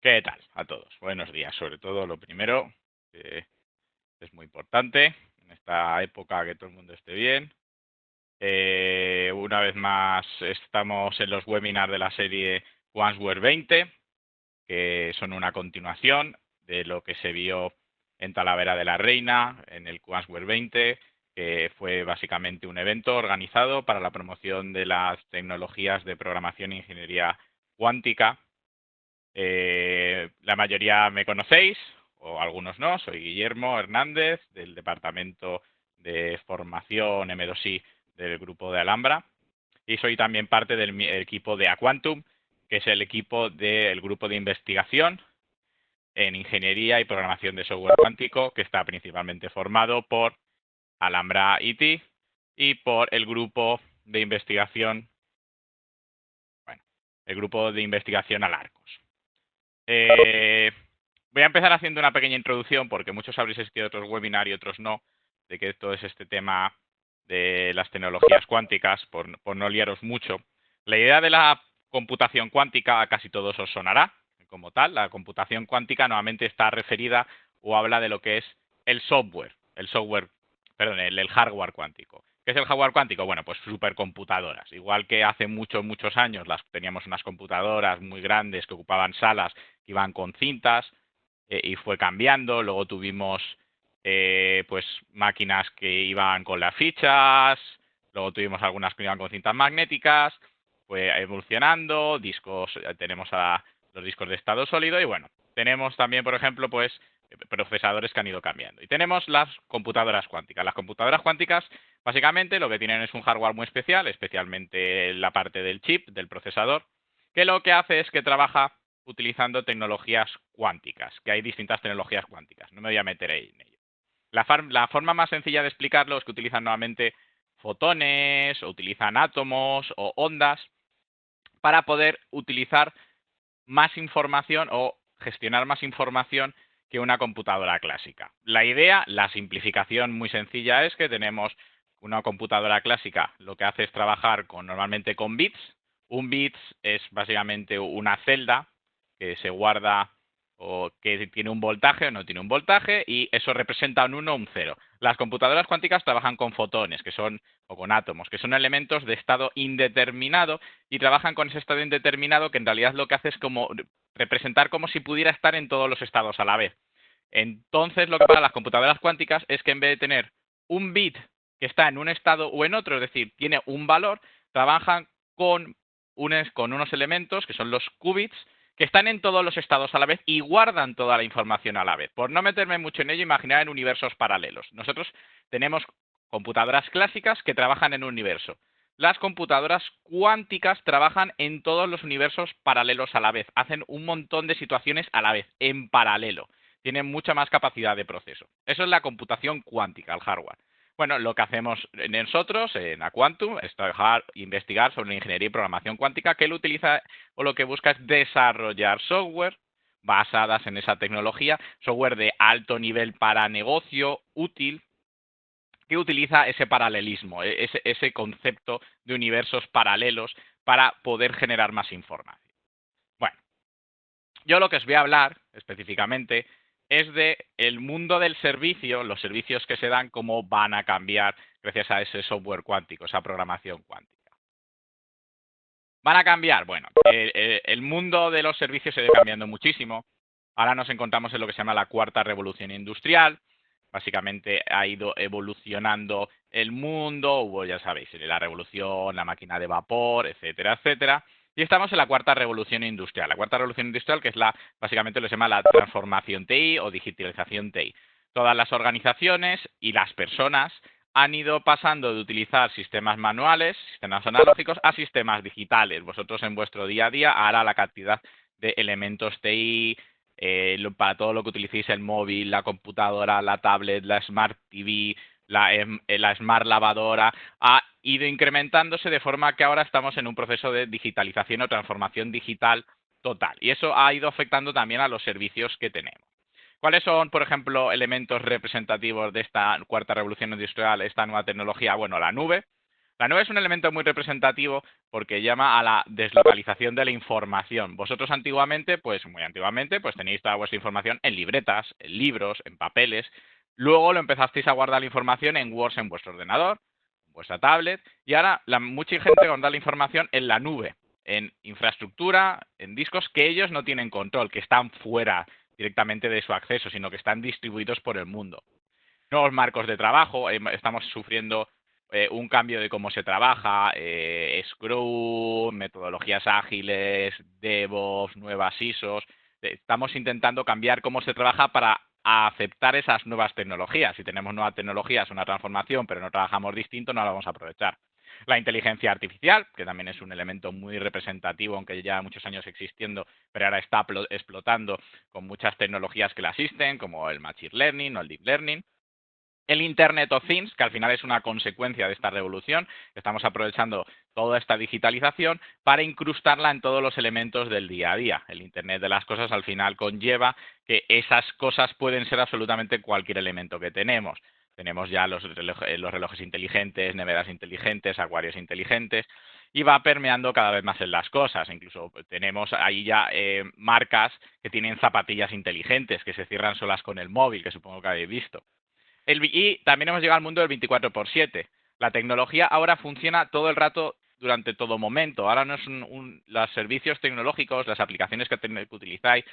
¿Qué tal a todos? Buenos días. Sobre todo lo primero, que es muy importante en esta época que todo el mundo esté bien. Una vez más estamos en los webinars de la serie Quantsware 20, que son una continuación de lo que se vio en Talavera de la Reina, en el Quantsware 20, que fue básicamente un evento organizado para la promoción de las tecnologías de programación e ingeniería cuántica. La mayoría me conocéis, o algunos no. Soy Guillermo Hernández, del Departamento de Formación M2I del Grupo de Alhambra, y soy también parte del equipo de Aquantum, que es el equipo del Grupo de Investigación en Ingeniería y Programación de Software Cuántico, que está principalmente formado por Alhambra IT y por el Grupo de Investigación, bueno, el Grupo de Investigación Alarcos. Voy a empezar haciendo una pequeña introducción porque muchos habréis asistido a otros webinars y otros no, de que todo es este tema de las tecnologías cuánticas, por no liaros mucho. La idea de la computación cuántica a casi todos os sonará como tal. La computación cuántica normalmente está referida o habla de lo que es el hardware cuántico. ¿Qué es el hardware cuántico? Bueno, pues supercomputadoras. Igual que hace muchos años teníamos unas computadoras muy grandes que ocupaban salas que iban con cintas, y fue cambiando. Luego tuvimos pues máquinas que iban con las fichas, luego tuvimos algunas que iban con cintas magnéticas, fue evolucionando, discos, tenemos los discos de estado sólido y bueno, tenemos también, por ejemplo, pues procesadores que han ido cambiando. Y tenemos las computadoras cuánticas. Las computadoras cuánticas, básicamente, lo que tienen es un hardware muy especial, especialmente la parte del chip, del procesador, que lo que hace es que trabaja utilizando tecnologías cuánticas, que hay distintas tecnologías cuánticas. No me voy a meter ahí en ello. La forma más sencilla de explicarlo es que utilizan nuevamente fotones, o utilizan átomos o ondas para poder utilizar más información o gestionar más información que una computadora clásica. La idea, la simplificación muy sencilla es que tenemos una computadora clásica, lo que hace es trabajar normalmente con bits. Un bit es básicamente una celda que se guarda o que tiene un voltaje o no tiene un voltaje, y eso representa un 1 o un 0. Las computadoras cuánticas trabajan con fotones, que son, o con átomos, que son elementos de estado indeterminado, y trabajan con ese estado indeterminado que en realidad lo que hace es como representar como si pudiera estar en todos los estados a la vez. Entonces, lo que pasa las computadoras cuánticas es que en vez de tener un bit que está en un estado o en otro, es decir, tiene un valor, trabajan con unos elementos que son los qubits, que están en todos los estados a la vez y guardan toda la información a la vez. Por no meterme mucho en ello, imaginar en universos paralelos. Nosotros tenemos computadoras clásicas que trabajan en un universo. Las computadoras cuánticas trabajan en todos los universos paralelos a la vez. Hacen un montón de situaciones a la vez, en paralelo. Tienen mucha más capacidad de proceso. Eso es la computación cuántica, el hardware. Bueno, lo que hacemos nosotros en Aquantum es investigar sobre la ingeniería y programación cuántica, que lo utiliza o lo que busca es desarrollar software basadas en esa tecnología, software de alto nivel para negocio, útil, que utiliza ese paralelismo, ese concepto de universos paralelos para poder generar más información. Bueno, yo lo que os voy a hablar específicamente es de el mundo del servicio, los servicios que se dan, cómo van a cambiar gracias a ese software cuántico, esa programación cuántica. ¿Van a cambiar? Bueno, el mundo de los servicios se ha ido cambiando muchísimo. Ahora nos encontramos en lo que se llama la cuarta revolución industrial. Básicamente ha ido evolucionando el mundo, hubo, ya sabéis, la revolución, la máquina de vapor, etcétera, etcétera. Y estamos en la cuarta revolución industrial. La cuarta revolución industrial, que es básicamente lo que se llama la transformación TI o digitalización TI. Todas las organizaciones y las personas han ido pasando de utilizar sistemas manuales, sistemas analógicos, a sistemas digitales. Vosotros en vuestro día a día, ahora la cantidad de elementos TI, para todo lo que utilicéis, el móvil, la computadora, la tablet, la Smart TV, la Smart lavadora, ha ido incrementándose de forma que ahora estamos en un proceso de digitalización o transformación digital total. Y eso ha ido afectando también a los servicios que tenemos. ¿Cuáles son, por ejemplo, elementos representativos de esta cuarta revolución industrial, esta nueva tecnología? Bueno, la nube. La nube es un elemento muy representativo porque llama a la deslocalización de la información. Vosotros antiguamente, pues muy antiguamente, pues tenéis toda vuestra información en libretas, en libros, en papeles. Luego lo empezasteis a guardar la información en Word en vuestro ordenador, en vuestra tablet, y ahora mucha gente guarda la información en la nube, en infraestructura, en discos que ellos no tienen control, que están fuera directamente de su acceso, sino que están distribuidos por el mundo. Nuevos marcos de trabajo, estamos sufriendo un cambio de cómo se trabaja, Scrum, metodologías ágiles, DevOps, nuevas ISOs. Estamos intentando cambiar cómo se trabaja para aceptar esas nuevas tecnologías. Si tenemos nuevas tecnologías, una transformación, pero no trabajamos distinto, no la vamos a aprovechar. La inteligencia artificial, que también es un elemento muy representativo, aunque ya muchos años existiendo, pero ahora está explotando con muchas tecnologías que la asisten, como el Machine Learning o el Deep Learning. El Internet of Things, que al final es una consecuencia de esta revolución, estamos aprovechando toda esta digitalización para incrustarla en todos los elementos del día a día. El Internet de las cosas al final conlleva que esas cosas pueden ser absolutamente cualquier elemento que tenemos. Tenemos ya los relojes inteligentes, neveras inteligentes, acuarios inteligentes, y va permeando cada vez más en las cosas. Incluso tenemos ahí ya marcas que tienen zapatillas inteligentes que se cierran solas con el móvil, que supongo que habéis visto. Y también hemos llegado al mundo del 24/7. La tecnología ahora funciona todo el rato durante todo momento. Ahora no es los servicios tecnológicos, las aplicaciones que utilizáis,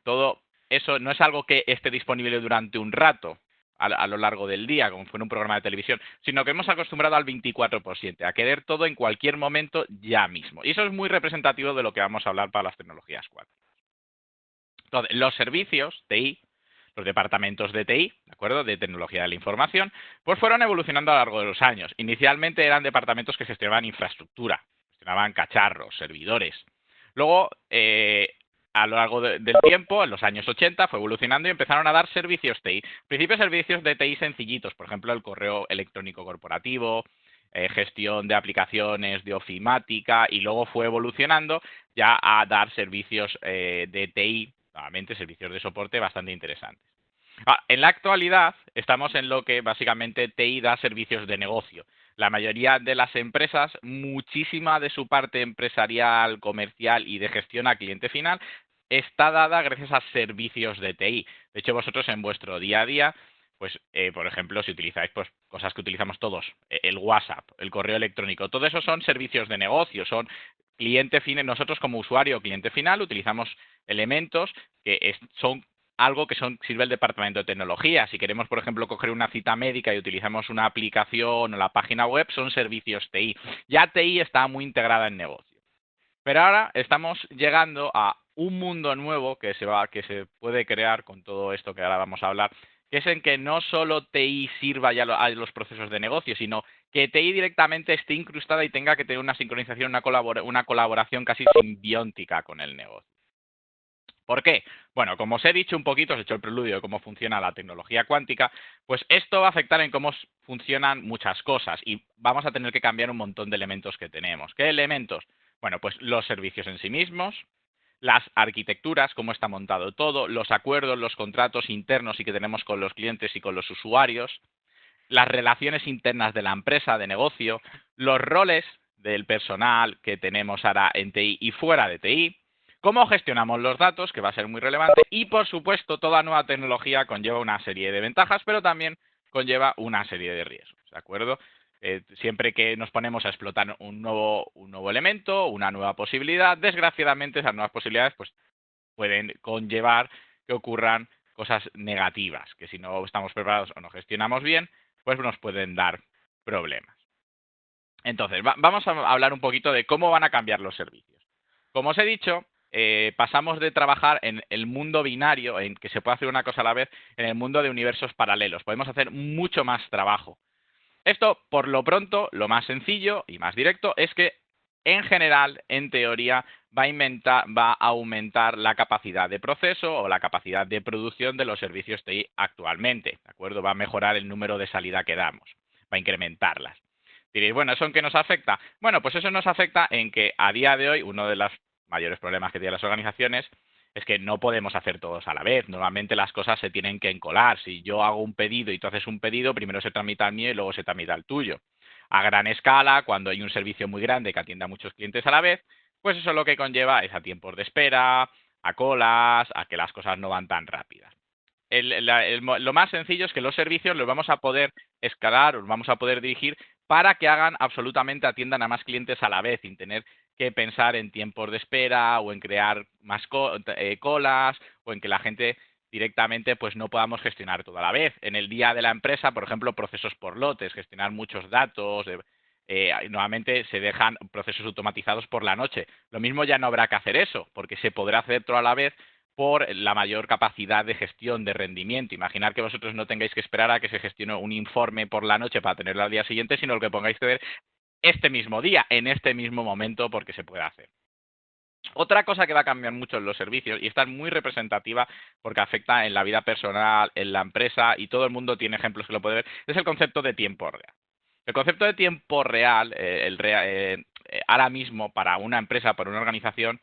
todo eso no es algo que esté disponible durante un rato a lo largo del día, como fuera un programa de televisión, sino que hemos acostumbrado al 24/7, a querer todo en cualquier momento ya mismo. Y eso es muy representativo de lo que vamos a hablar para las tecnologías cuánticas. Entonces, los servicios TI, los departamentos de TI, ¿de acuerdo? De tecnología de la información, pues fueron evolucionando a lo largo de los años. Inicialmente eran departamentos que gestionaban infraestructura, gestionaban cacharros, servidores. Luego, a lo largo del tiempo, en los años 80, fue evolucionando y empezaron a dar servicios TI. Al principio servicios de TI sencillitos, por ejemplo, el correo electrónico corporativo, gestión de aplicaciones de ofimática, y luego fue evolucionando ya a dar servicios de TI, nuevamente servicios de soporte bastante interesantes. En la actualidad estamos en lo que básicamente TI da servicios de negocio. La mayoría de las empresas, muchísima de su parte empresarial, comercial y de gestión a cliente final está dada gracias a servicios de TI. De hecho, vosotros en vuestro día a día, pues, por ejemplo, si utilizáis pues cosas que utilizamos todos, el WhatsApp, el correo electrónico, todo eso son servicios de negocio, son cliente final. Nosotros como usuario o cliente final utilizamos elementos que son algo que sirve el departamento de tecnología. Si queremos, por ejemplo, coger una cita médica y utilizamos una aplicación o la página web, son servicios TI. Ya TI está muy integrada en negocio. Pero ahora estamos llegando a un mundo nuevo que se puede crear con todo esto que ahora vamos a hablar, que es en que no solo TI sirva ya a los procesos de negocio, sino que TI directamente esté incrustada y tenga que tener una sincronización, una colaboración casi simbiótica con el negocio. ¿Por qué? Bueno, como os he dicho un poquito, os he hecho el preludio de cómo funciona la tecnología cuántica, pues esto va a afectar en cómo funcionan muchas cosas y vamos a tener que cambiar un montón de elementos que tenemos. ¿Qué elementos? Bueno, pues los servicios en sí mismos, las arquitecturas, cómo está montado todo, los acuerdos, los contratos internos y que tenemos con los clientes y con los usuarios, las relaciones internas de la empresa, de negocio, los roles del personal que tenemos ahora en TI y fuera de TI, cómo gestionamos los datos, que va a ser muy relevante, y por supuesto toda nueva tecnología conlleva una serie de ventajas, pero también conlleva una serie de riesgos, ¿de acuerdo? Siempre que nos ponemos a explotar un nuevo elemento, una nueva posibilidad, desgraciadamente esas nuevas posibilidades pues, pueden conllevar que ocurran cosas negativas, que si no estamos preparados o no gestionamos bien, pues nos pueden dar problemas. Entonces, vamos a hablar un poquito de cómo van a cambiar los servicios. Como os he dicho, pasamos de trabajar en el mundo binario, en que se puede hacer una cosa a la vez, en el mundo de universos paralelos. Podemos hacer mucho más trabajo. Esto, por lo pronto, lo más sencillo y más directo es que, en general, en teoría, va a aumentar la capacidad de proceso o la capacidad de producción de los servicios TI actualmente, ¿de acuerdo? Va a mejorar el número de salida que damos, va a incrementarlas. Diréis, bueno, ¿eso en qué nos afecta? Bueno, pues eso nos afecta en que a día de hoy uno de los mayores problemas que tienen las organizaciones es que no podemos hacer todos a la vez. Normalmente las cosas se tienen que encolar. Si yo hago un pedido y tú haces un pedido, primero se tramita el mío y luego se tramita el tuyo. a gran escala, cuando hay un servicio muy grande que atienda a muchos clientes a la vez, pues eso lo que conlleva es a tiempos de espera, a colas, a que las cosas no van tan rápidas. Lo más sencillo es que los servicios los vamos a poder escalar, los vamos a poder dirigir para que hagan absolutamente, atiendan a más clientes a la vez, sin tener que pensar en tiempos de espera o en crear más colas o en que la gente directamente pues no podamos gestionar todo a la vez. En el día de la empresa, por ejemplo, procesos por lotes, gestionar muchos datos, nuevamente se dejan procesos automatizados por la noche. Lo mismo ya no habrá que hacer eso, porque se podrá hacer todo a la vez por la mayor capacidad de gestión de rendimiento. Imaginar que vosotros no tengáis que esperar a que se gestione un informe por la noche para tenerlo al día siguiente, sino lo que pongáis que ver este mismo día, en este mismo momento, porque se puede hacer. Otra cosa que va a cambiar mucho en los servicios, y esta es muy representativa porque afecta en la vida personal, en la empresa, y todo el mundo tiene ejemplos que lo puede ver, es el concepto de tiempo real. El concepto de tiempo real, ahora mismo para una empresa, para una organización,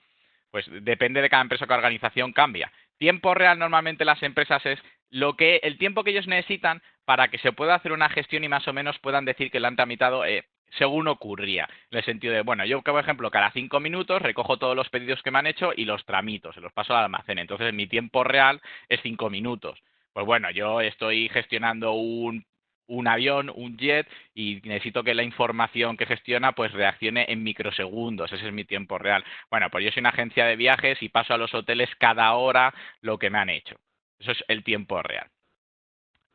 pues depende de cada empresa o cada organización cambia. Tiempo real normalmente las empresas es el tiempo que ellos necesitan para que se pueda hacer una gestión y más o menos puedan decir que lo han tramitado según ocurría. En el sentido de, bueno, yo por ejemplo cada 5 minutos recojo todos los pedidos que me han hecho y los tramito, se los paso al almacén. Entonces mi tiempo real es 5 minutos. Pues bueno, yo estoy gestionando un avión, un jet, y necesito que la información que gestiona pues reaccione en microsegundos. Ese es mi tiempo real. Bueno, pues yo soy una agencia de viajes y paso a los hoteles cada hora lo que me han hecho. Eso es el tiempo real.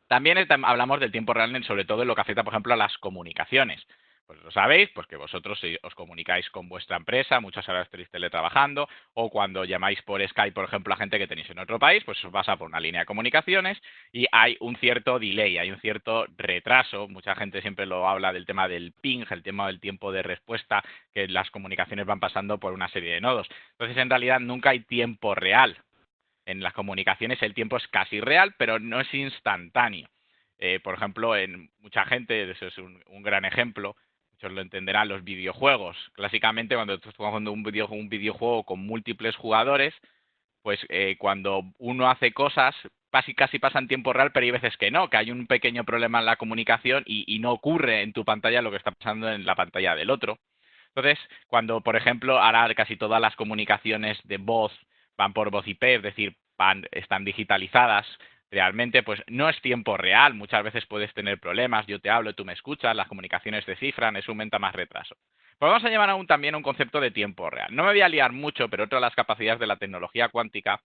También hablamos del tiempo real, sobre todo en lo que afecta, por ejemplo, a las comunicaciones. Pues lo sabéis, pues que vosotros si os comunicáis con vuestra empresa, muchas horas estaréis teletrabajando, o cuando llamáis por Skype, por ejemplo, a gente que tenéis en otro país, pues os pasa por una línea de comunicaciones y hay un cierto delay, hay un cierto retraso. Mucha gente siempre lo habla del tema del ping, el tema del tiempo de respuesta, que las comunicaciones van pasando por una serie de nodos. Entonces, en realidad, nunca hay tiempo real. En las comunicaciones el tiempo es casi real, pero no es instantáneo. Por ejemplo, en mucha gente, eso es un gran ejemplo, muchos lo entenderán, los videojuegos. Clásicamente, cuando estás jugando un videojuego con múltiples jugadores, pues cuando uno hace cosas, casi pasa en tiempo real, pero hay veces que no, que hay un pequeño problema en la comunicación y no ocurre en tu pantalla lo que está pasando en la pantalla del otro. Entonces, cuando, por ejemplo, ahora casi todas las comunicaciones de voz van por voz IP, es decir, están digitalizadas realmente, pues no es tiempo real. Muchas veces puedes tener problemas, yo te hablo, tú me escuchas, las comunicaciones se cifran, eso aumenta más retraso. Pues vamos a llevar también a un concepto de tiempo real. No me voy a liar mucho, pero otra de las capacidades de la tecnología cuántica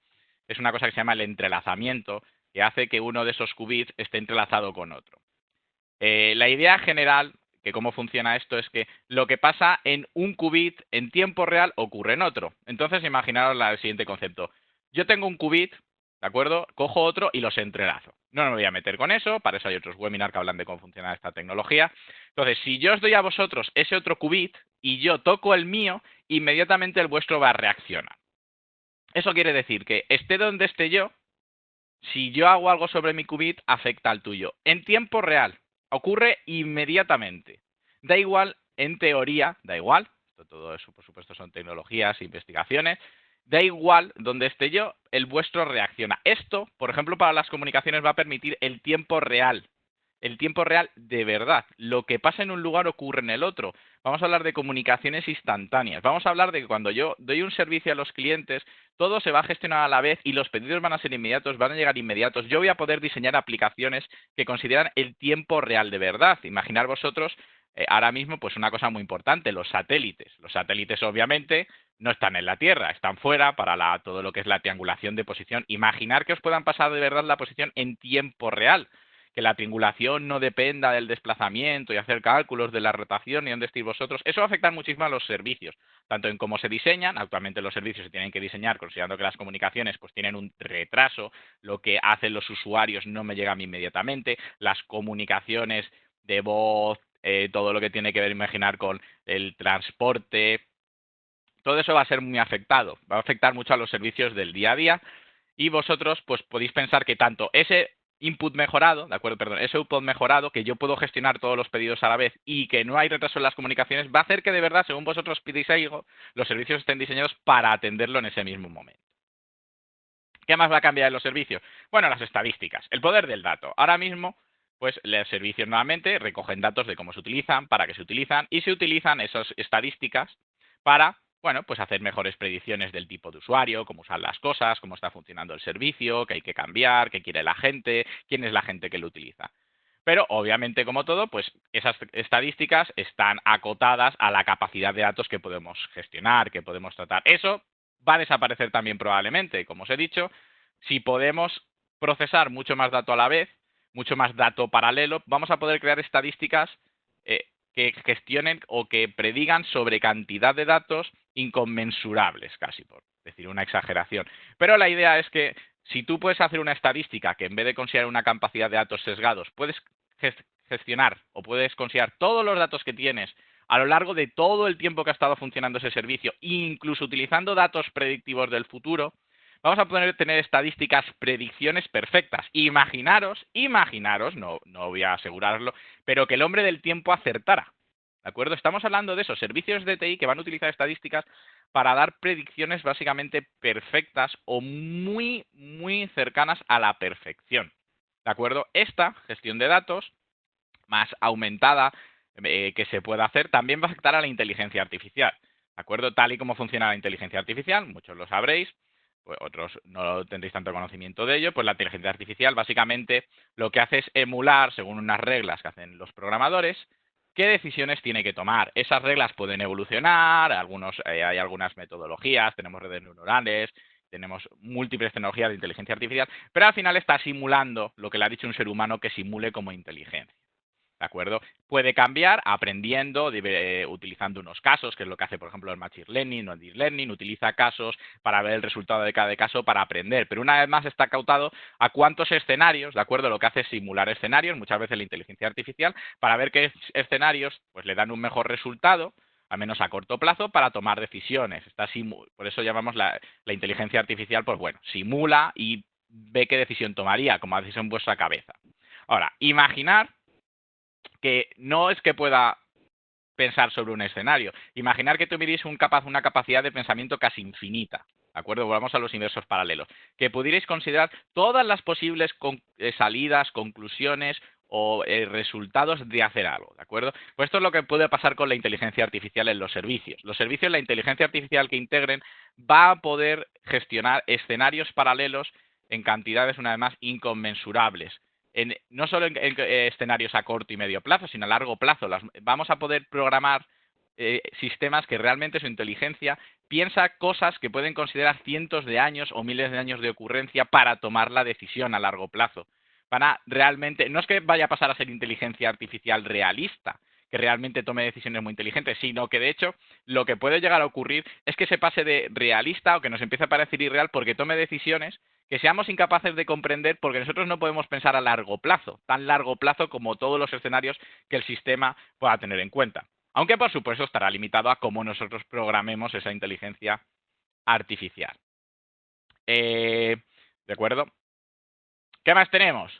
es una cosa que se llama el entrelazamiento, que hace que uno de esos qubits esté entrelazado con otro. La idea general, que cómo funciona esto, es que lo que pasa en un qubit en tiempo real ocurre en otro. Entonces, imaginaros el siguiente concepto. Yo tengo un qubit, ¿de acuerdo? Cojo otro y los entrelazo. No me voy a meter con eso, para eso hay otros webinars que hablan de cómo funciona esta tecnología. Entonces, si yo os doy a vosotros ese otro qubit y yo toco el mío, inmediatamente el vuestro va a reaccionar. Eso quiere decir que esté donde esté yo, si yo hago algo sobre mi qubit, afecta al tuyo. En tiempo real. Ocurre inmediatamente. Da igual, en teoría, da igual. Todo eso, por supuesto, son tecnologías, investigaciones. Da igual donde esté yo, el vuestro reacciona. Esto, por ejemplo, para las comunicaciones va a permitir el tiempo real. El tiempo real de verdad. Lo que pasa en un lugar ocurre en el otro. Vamos a hablar de comunicaciones instantáneas. Vamos a hablar de que cuando yo doy un servicio a los clientes, todo se va a gestionar a la vez y los pedidos van a ser inmediatos, van a llegar inmediatos. Yo voy a poder diseñar aplicaciones que consideran el tiempo real de verdad. Imaginar vosotros ahora mismo pues una cosa muy importante, los satélites. Los satélites obviamente no están en la Tierra, están fuera para todo lo que es la triangulación de posición. Imaginar que os puedan pasar de verdad la posición en tiempo real, que la triangulación no dependa del desplazamiento y hacer cálculos de la rotación y dónde estéis vosotros, eso va a afectar muchísimo a los servicios, tanto en cómo se diseñan. Actualmente los servicios se tienen que diseñar considerando que las comunicaciones pues tienen un retraso, lo que hacen los usuarios no me llega a mí inmediatamente, las comunicaciones de voz, todo lo que tiene que ver, imaginar, con el transporte, todo eso va a ser muy afectado, va a afectar mucho a los servicios del día a día y vosotros pues podéis pensar que tanto ese input mejorado, de acuerdo, perdón, ese output mejorado, que yo puedo gestionar todos los pedidos a la vez y que no hay retraso en las comunicaciones, va a hacer que de verdad, según vosotros pidáis algo, los servicios estén diseñados para atenderlo en ese mismo momento. ¿Qué más va a cambiar en los servicios? Bueno, las estadísticas, el poder del dato. Ahora mismo pues los servicios nuevamente recogen datos de cómo se utilizan, para qué se utilizan, y se utilizan esas estadísticas para, bueno, pues hacer mejores predicciones del tipo de usuario, cómo usan las cosas, cómo está funcionando el servicio, qué hay que cambiar, qué quiere la gente, quién es la gente que lo utiliza. Pero obviamente, como todo, pues esas estadísticas están acotadas a la capacidad de datos que podemos gestionar, que podemos tratar. Eso va a desaparecer también probablemente, como os he dicho, si podemos procesar mucho más dato a la vez, mucho más dato paralelo, vamos a poder crear estadísticas que gestionen o que predigan sobre cantidad de datos inconmensurables, casi por decir una exageración. Pero la idea es que si tú puedes hacer una estadística que en vez de considerar una capacidad de datos sesgados, puedes gestionar o puedes considerar todos los datos que tienes a lo largo de todo el tiempo que ha estado funcionando ese servicio, incluso utilizando datos predictivos del futuro, vamos a poder tener estadísticas, predicciones perfectas. Imaginaros, no voy a asegurarlo, pero que el hombre del tiempo acertara. ¿De acuerdo? Estamos hablando de esos servicios de TI que van a utilizar estadísticas para dar predicciones básicamente perfectas o muy, muy cercanas a la perfección. ¿De acuerdo? Esta gestión de datos más aumentada que se pueda hacer también va a afectar a la inteligencia artificial. ¿De acuerdo? Tal y como funciona la inteligencia artificial, muchos lo sabréis, pues otros no tendréis tanto conocimiento de ello, pues la inteligencia artificial básicamente lo que hace es emular, según unas reglas que hacen los programadores, qué decisiones tiene que tomar. Esas reglas pueden evolucionar, hay algunas metodologías, tenemos redes neuronales, tenemos múltiples tecnologías de inteligencia artificial, pero al final está simulando lo que le ha dicho un ser humano que simule como inteligencia. ¿De acuerdo? Puede cambiar aprendiendo, utilizando unos casos, que es lo que hace, por ejemplo, el Machine Learning o el Deep Learning, utiliza casos para ver el resultado de cada caso para aprender. Pero una vez más está cautado a cuántos escenarios, ¿de acuerdo? Lo que hace es simular escenarios, muchas veces la inteligencia artificial, para ver qué escenarios pues, le dan un mejor resultado, al menos a corto plazo, para tomar decisiones. Por eso llamamos la inteligencia artificial, pues bueno, simula y ve qué decisión tomaría, como hacéis en vuestra cabeza. Ahora, imaginar que no es que pueda pensar sobre un escenario. Imaginar que tuvierais una capacidad de pensamiento casi infinita. ¿De acuerdo? Volvamos a los universos paralelos. Que pudierais considerar todas las posibles salidas, conclusiones o resultados de hacer algo. ¿De acuerdo? Pues esto es lo que puede pasar con la inteligencia artificial en los servicios. Los servicios, la inteligencia artificial que integren, va a poder gestionar escenarios paralelos en cantidades, una vez más, inconmensurables no solo en escenarios a corto y medio plazo, sino a largo plazo. Vamos a poder programar sistemas que realmente su inteligencia piensa cosas que pueden considerar cientos de años o miles de años de ocurrencia para tomar la decisión a largo plazo. Realmente, no es que vaya a pasar a ser inteligencia artificial realista, que realmente tome decisiones muy inteligentes, sino que de hecho lo que puede llegar a ocurrir es que se pase de realista o que nos empiece a parecer irreal porque tome decisiones que seamos incapaces de comprender porque nosotros no podemos pensar a largo plazo, tan largo plazo como todos los escenarios que el sistema pueda tener en cuenta. Aunque por supuesto estará limitado a cómo nosotros programemos esa inteligencia artificial. ¿De acuerdo? ¿Qué más tenemos?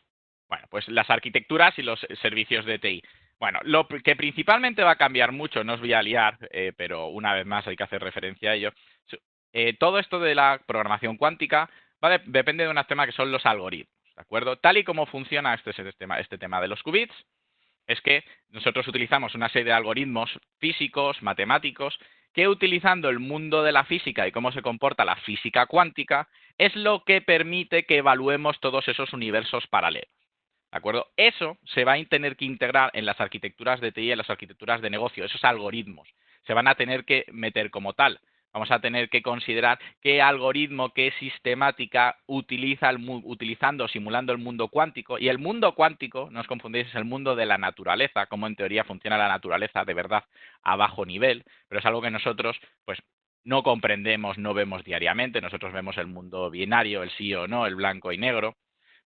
Bueno, pues las arquitecturas y los servicios de TI. Bueno, lo que principalmente va a cambiar mucho, no os voy a liar, pero una vez más hay que hacer referencia a ello. Todo esto de la programación cuántica depende de un tema que son los algoritmos, ¿de acuerdo? Tal y como funciona este tema de los qubits, es que nosotros utilizamos una serie de algoritmos físicos, matemáticos, que utilizando el mundo de la física y cómo se comporta la física cuántica, es lo que permite que evaluemos todos esos universos paralelos. ¿De acuerdo? Eso se va a tener que integrar en las arquitecturas de TI, en las arquitecturas de negocio, esos algoritmos. Se van a tener que meter como tal. Vamos a tener que considerar qué algoritmo, qué sistemática utilizando, simulando el mundo cuántico. Y el mundo cuántico, no os confundéis, es el mundo de la naturaleza, cómo en teoría funciona la naturaleza de verdad a bajo nivel, pero es algo que nosotros, pues, no comprendemos, no vemos diariamente. Nosotros vemos el mundo binario, el sí o no, el blanco y negro.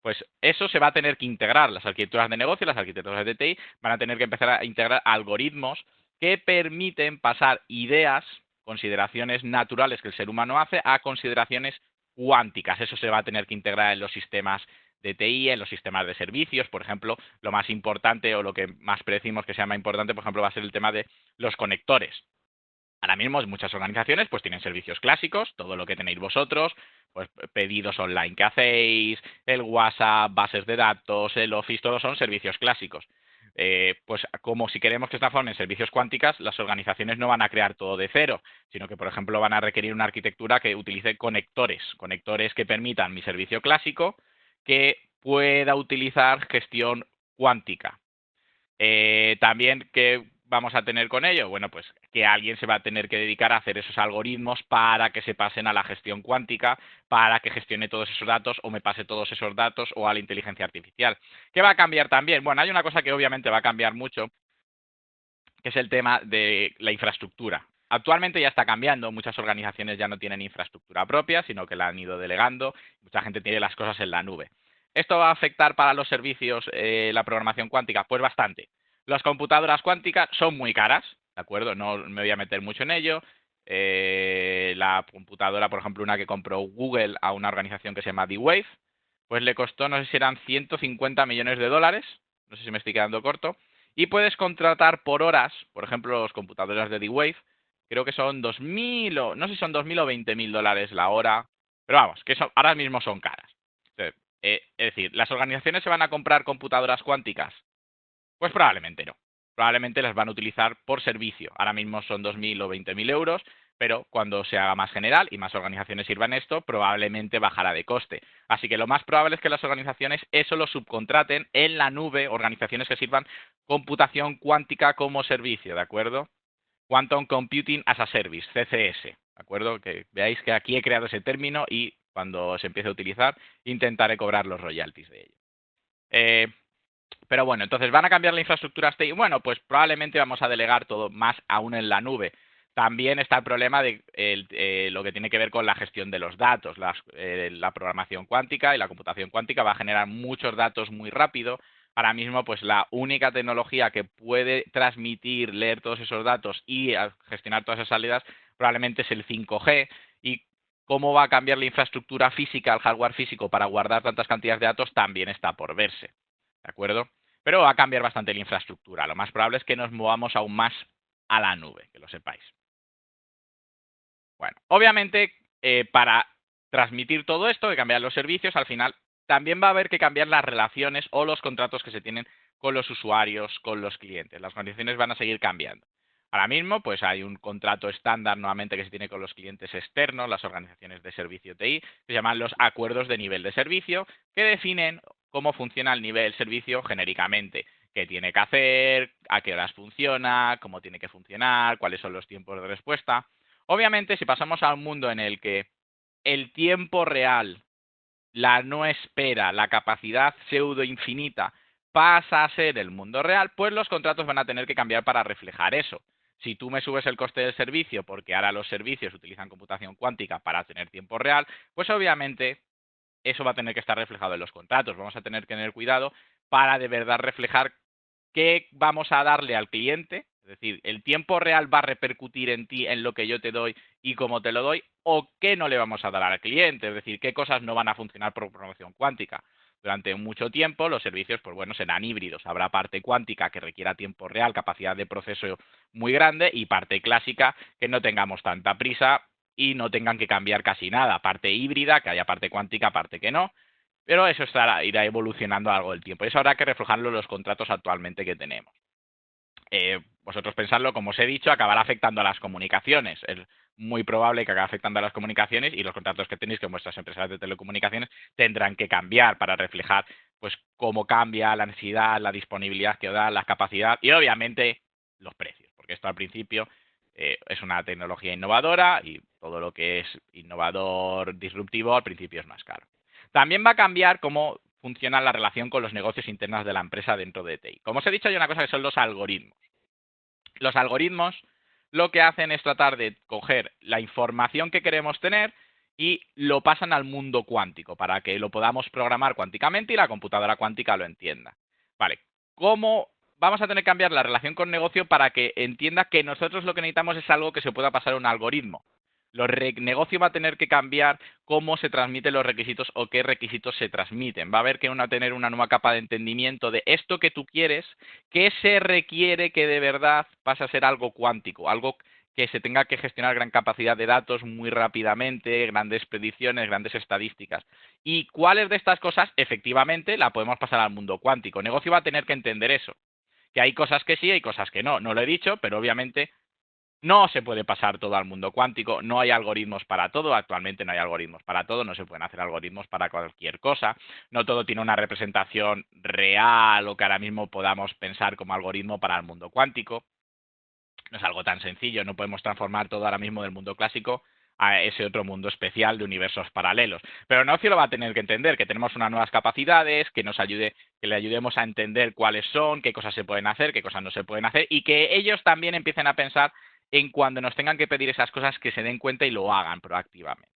Pues eso se va a tener que integrar. Las arquitecturas de negocio, las arquitecturas de TI van a tener que empezar a integrar algoritmos que permiten pasar ideas, consideraciones naturales que el ser humano hace, a consideraciones cuánticas. Eso se va a tener que integrar en los sistemas de TI, en los sistemas de servicios. Por ejemplo, lo más importante o lo que más predecimos que sea más importante, por ejemplo, va a ser el tema de los conectores. Ahora mismo muchas organizaciones pues tienen servicios clásicos, todo lo que tenéis vosotros, pues pedidos online que hacéis, el WhatsApp, bases de datos, el Office, todos son servicios clásicos. Pues como si queremos que se transformen en servicios cuánticas, las organizaciones no van a crear todo de cero, sino que, por ejemplo, van a requerir una arquitectura que utilice conectores que permitan mi servicio clásico que pueda utilizar gestión cuántica. También, ¿qué vamos a tener con ello? Bueno, pues que alguien se va a tener que dedicar a hacer esos algoritmos para que se pasen a la gestión cuántica, para que gestione todos esos datos o me pase todos esos datos o a la inteligencia artificial. ¿Qué va a cambiar también? Bueno, hay una cosa que obviamente va a cambiar mucho, que es el tema de la infraestructura. Actualmente ya está cambiando, muchas organizaciones ya no tienen infraestructura propia, sino que la han ido delegando, mucha gente tiene las cosas en la nube. ¿Esto va a afectar para los servicios la programación cuántica? Pues bastante. Las computadoras cuánticas son muy caras, ¿de acuerdo? No me voy a meter mucho en ello. La computadora, por ejemplo, una que compró Google a una organización que se llama D-Wave, pues le costó, no sé si eran 150 millones de dólares, no sé si me estoy quedando corto, y puedes contratar por horas, por ejemplo, los computadoras de D-Wave, creo que son 2.000 o no sé si son 2.000 o 20.000 dólares la hora, pero vamos, que ahora mismo son caras. Es decir, ¿las organizaciones se van a comprar computadoras cuánticas? Pues probablemente no. Probablemente las van a utilizar por servicio. Ahora mismo son 2.000 o 20.000 euros, pero cuando se haga más general y más organizaciones sirvan esto, probablemente bajará de coste. Así que lo más probable es que las organizaciones eso lo subcontraten en la nube, organizaciones que sirvan computación cuántica como servicio, ¿de acuerdo? Quantum Computing as a Service, CCS, ¿de acuerdo? Que veáis que aquí he creado ese término y cuando se empiece a utilizar intentaré cobrar los royalties de ello. Pero bueno, entonces, ¿van a cambiar la infraestructura STI? Bueno, pues probablemente vamos a delegar todo más aún en la nube. También está el problema de lo que tiene que ver con la gestión de los datos. La programación cuántica y la computación cuántica va a generar muchos datos muy rápido. Ahora mismo, pues la única tecnología que puede transmitir, leer todos esos datos y gestionar todas esas salidas probablemente es el 5G. Y cómo va a cambiar la infraestructura física, el hardware físico para guardar tantas cantidades de datos también está por verse. ¿De acuerdo? Pero va a cambiar bastante la infraestructura. Lo más probable es que nos movamos aún más a la nube, que lo sepáis. Bueno, obviamente, para transmitir todo esto, de cambiar los servicios, al final también va a haber que cambiar las relaciones o los contratos que se tienen con los usuarios, con los clientes. Las condiciones van a seguir cambiando. Ahora mismo, pues hay un contrato estándar nuevamente que se tiene con los clientes externos, las organizaciones de servicio TI, que se llaman los acuerdos de nivel de servicio, que definen cómo funciona el nivel de servicio genéricamente, qué tiene que hacer, a qué horas funciona, cómo tiene que funcionar, cuáles son los tiempos de respuesta. Obviamente, si pasamos a un mundo en el que el tiempo real, la no espera, la capacidad pseudo infinita pasa a ser el mundo real, pues los contratos van a tener que cambiar para reflejar eso. Si tú me subes el coste del servicio porque ahora los servicios utilizan computación cuántica para tener tiempo real, pues obviamente eso va a tener que estar reflejado en los contratos. Vamos a tener que tener cuidado para de verdad reflejar qué vamos a darle al cliente, es decir, el tiempo real va a repercutir en ti, en lo que yo te doy y cómo te lo doy, o qué no le vamos a dar al cliente, es decir, qué cosas no van a funcionar por programación cuántica. Durante mucho tiempo los servicios, pues bueno, serán híbridos. Habrá parte cuántica que requiera tiempo real, capacidad de proceso muy grande, y parte clásica que no tengamos tanta prisa y no tengan que cambiar casi nada. Parte híbrida, que haya parte cuántica, parte que no. Pero eso irá evolucionando a lo largo del tiempo. Y eso habrá que reflejarlo en los contratos actualmente que tenemos. Vosotros pensadlo, como os he dicho, acabará afectando a las comunicaciones. Es muy probable que acabe afectando a las comunicaciones y los contratos que tenéis con vuestras empresas de telecomunicaciones tendrán que cambiar para reflejar pues cómo cambia la necesidad, la disponibilidad que os da, la capacidad y obviamente los precios, porque esto al principio es una tecnología innovadora y todo lo que es innovador, disruptivo, al principio es más caro. También va a cambiar cómo funciona la relación con los negocios internos de la empresa dentro de TI. Como os he dicho, hay una cosa que son los algoritmos. Los algoritmos lo que hacen es tratar de coger la información que queremos tener y lo pasan al mundo cuántico para que lo podamos programar cuánticamente y la computadora cuántica lo entienda. Vale, ¿cómo vamos a tener que cambiar la relación con negocio para que entienda que nosotros lo que necesitamos es algo que se pueda pasar a un algoritmo? Negocio va a tener que cambiar cómo se transmiten los requisitos o qué requisitos se transmiten. Va a haber que tener una nueva capa de entendimiento de esto que tú quieres, qué se requiere que de verdad pase a ser algo cuántico, algo que se tenga que gestionar gran capacidad de datos muy rápidamente, grandes predicciones, grandes estadísticas. ¿Y cuáles de estas cosas efectivamente la podemos pasar al mundo cuántico? El negocio va a tener que entender eso, que hay cosas que sí, hay cosas que no. No lo he dicho, pero obviamente no se puede pasar todo al mundo cuántico, no hay algoritmos para todo, actualmente no hay algoritmos para todo, no se pueden hacer algoritmos para cualquier cosa, no todo tiene una representación real o que ahora mismo podamos pensar como algoritmo para el mundo cuántico. No es algo tan sencillo, no podemos transformar todo ahora mismo del mundo clásico a ese otro mundo especial de universos paralelos. Pero Negocio lo va a tener que entender, que tenemos unas nuevas capacidades, que nos ayude, que le ayudemos a entender cuáles son, qué cosas se pueden hacer, qué cosas no se pueden hacer, y que ellos también empiecen a pensar en cuando nos tengan que pedir esas cosas que se den cuenta y lo hagan proactivamente.